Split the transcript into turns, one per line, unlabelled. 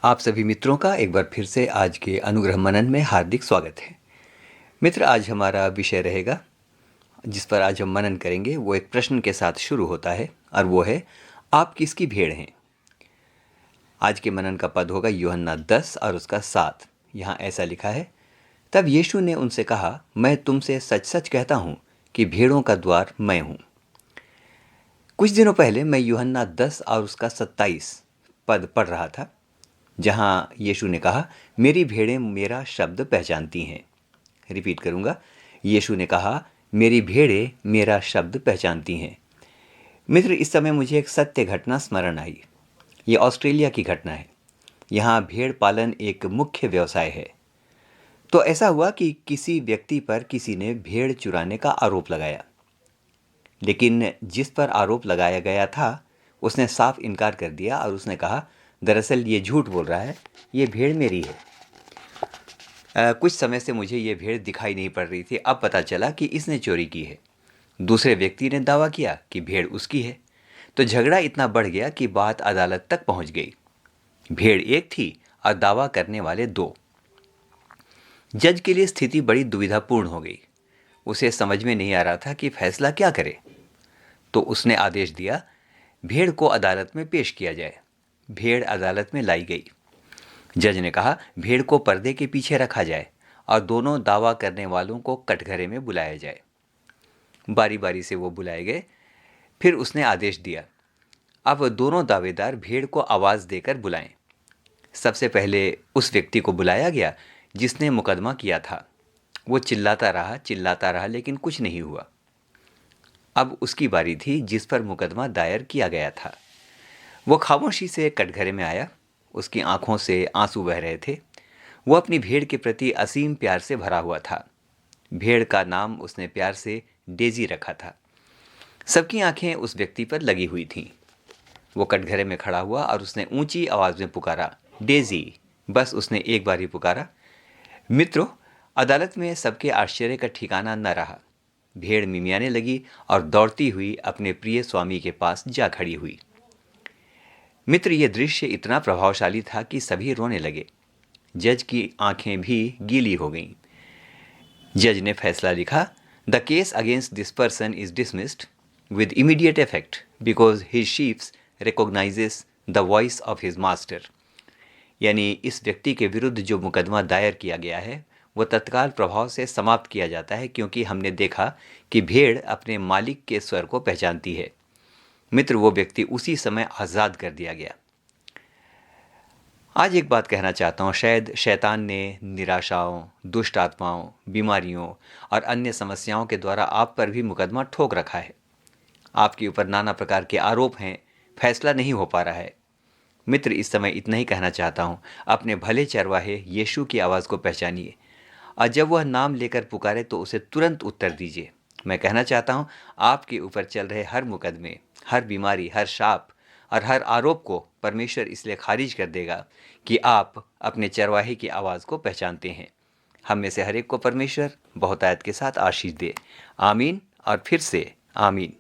आप सभी मित्रों का एक बार फिर से आज के अनुग्रह मनन में हार्दिक स्वागत है। मित्र, आज हमारा विषय रहेगा जिस पर आज हम मनन करेंगे वो एक प्रश्न के साथ शुरू होता है और वो है, आप किसकी भेड़ हैं। आज के मनन का पद होगा यूहन्ना 10 और उसका 7। यहाँ ऐसा लिखा है, तब यीशु ने उनसे कहा, मैं तुमसे सच सच कहता हूँ कि भेड़ों का द्वार मैं हूँ। कुछ दिनों पहले मैं यूहन्ना 10 और उसका 27 पद पढ़ रहा था, जहाँ यीशु ने कहा, मेरी भेड़ें मेरा शब्द पहचानती हैं। रिपीट करूँगा, यीशु ने कहा, मेरी भेड़ें मेरा शब्द पहचानती हैं। मित्र, इस समय मुझे एक सत्य घटना स्मरण आई। ये ऑस्ट्रेलिया की घटना है। यहाँ भेड़ पालन एक मुख्य व्यवसाय है। तो ऐसा हुआ कि किसी व्यक्ति पर किसी ने भेड़ चुराने का आरोप लगाया, लेकिन जिस पर आरोप लगाया गया था उसने साफ इनकार कर दिया और उसने कहा, दरअसल ये झूठ बोल रहा है, ये भेड़ मेरी है। कुछ समय से मुझे ये भेड़ दिखाई नहीं पड़ रही थी, अब पता चला कि इसने चोरी की है। दूसरे व्यक्ति ने दावा किया कि भेड़ उसकी है। तो झगड़ा इतना बढ़ गया कि बात अदालत तक पहुंच गई। भेड़ एक थी और दावा करने वाले दो। जज के लिए स्थिति बड़ी दुविधापूर्ण हो गई। उसे समझ में नहीं आ रहा था कि फैसला क्या करे। तो उसने आदेश दिया, भेड़ को अदालत में पेश किया जाए। भेड़ अदालत में लाई गई। जज ने कहा, भेड़ को पर्दे के पीछे रखा जाए और दोनों दावा करने वालों को कटघरे में बुलाया जाए। बारी बारी से वो बुलाए गए। फिर उसने आदेश दिया, अब दोनों दावेदार भेड़ को आवाज़ देकर बुलाएं। सबसे पहले उस व्यक्ति को बुलाया गया जिसने मुकदमा किया था। वो चिल्लाता रहा लेकिन कुछ नहीं हुआ। अब उसकी बारी थी जिस पर मुकदमा दायर किया गया था। वो खामोशी से कटघरे में आया। उसकी आंखों से आंसू बह रहे थे। वो अपनी भेड़ के प्रति असीम प्यार से भरा हुआ था। भेड़ का नाम उसने प्यार से डेजी रखा था। सबकी आंखें उस व्यक्ति पर लगी हुई थीं। वो कटघरे में खड़ा हुआ और उसने ऊंची आवाज़ में पुकारा, डेजी। बस उसने एक बार ही पुकारा। मित्रों, अदालत में सबके आश्चर्य का ठिकाना न रहा। भेड़ मिमियाने लगी और दौड़ती हुई अपने प्रिय स्वामी के पास जा खड़ी हुई। मित्र, ये दृश्य इतना प्रभावशाली था कि सभी रोने लगे। जज की आंखें भी गीली हो गईं। जज ने फैसला लिखा, the case against this person is dismissed with immediate effect because his sheeps recognises the voice of his master. यानी इस व्यक्ति के विरुद्ध जो मुकदमा दायर किया गया है वो तत्काल प्रभाव से समाप्त किया जाता है, क्योंकि हमने देखा कि भेड़ अपने मालिक के स्वर को पहचानती है। मित्र, वो व्यक्ति उसी समय आज़ाद कर दिया गया। आज एक बात कहना चाहता हूँ, शायद शैतान ने निराशाओं, दुष्ट आत्माओं, बीमारियों और अन्य समस्याओं के द्वारा आप पर भी मुकदमा ठोक रखा है। आपके ऊपर नाना प्रकार के आरोप हैं, फैसला नहीं हो पा रहा है। मित्र, इस समय इतना ही कहना चाहता हूँ, अपने भले चरवाहे यीशु की आवाज़ को पहचानिए और जब वह नाम लेकर पुकारे तो उसे तुरंत उत्तर दीजिए। मैं कहना चाहता हूँ, आपके ऊपर चल रहे हर मुकदमे, हर बीमारी, हर शाप और हर आरोप को परमेश्वर इसलिए खारिज कर देगा कि आप अपने चरवाहे की आवाज़ को पहचानते हैं। हम में से हर एक को परमेश्वर बहुतायत के साथ आशीष दे। आमीन और फिर से आमीन।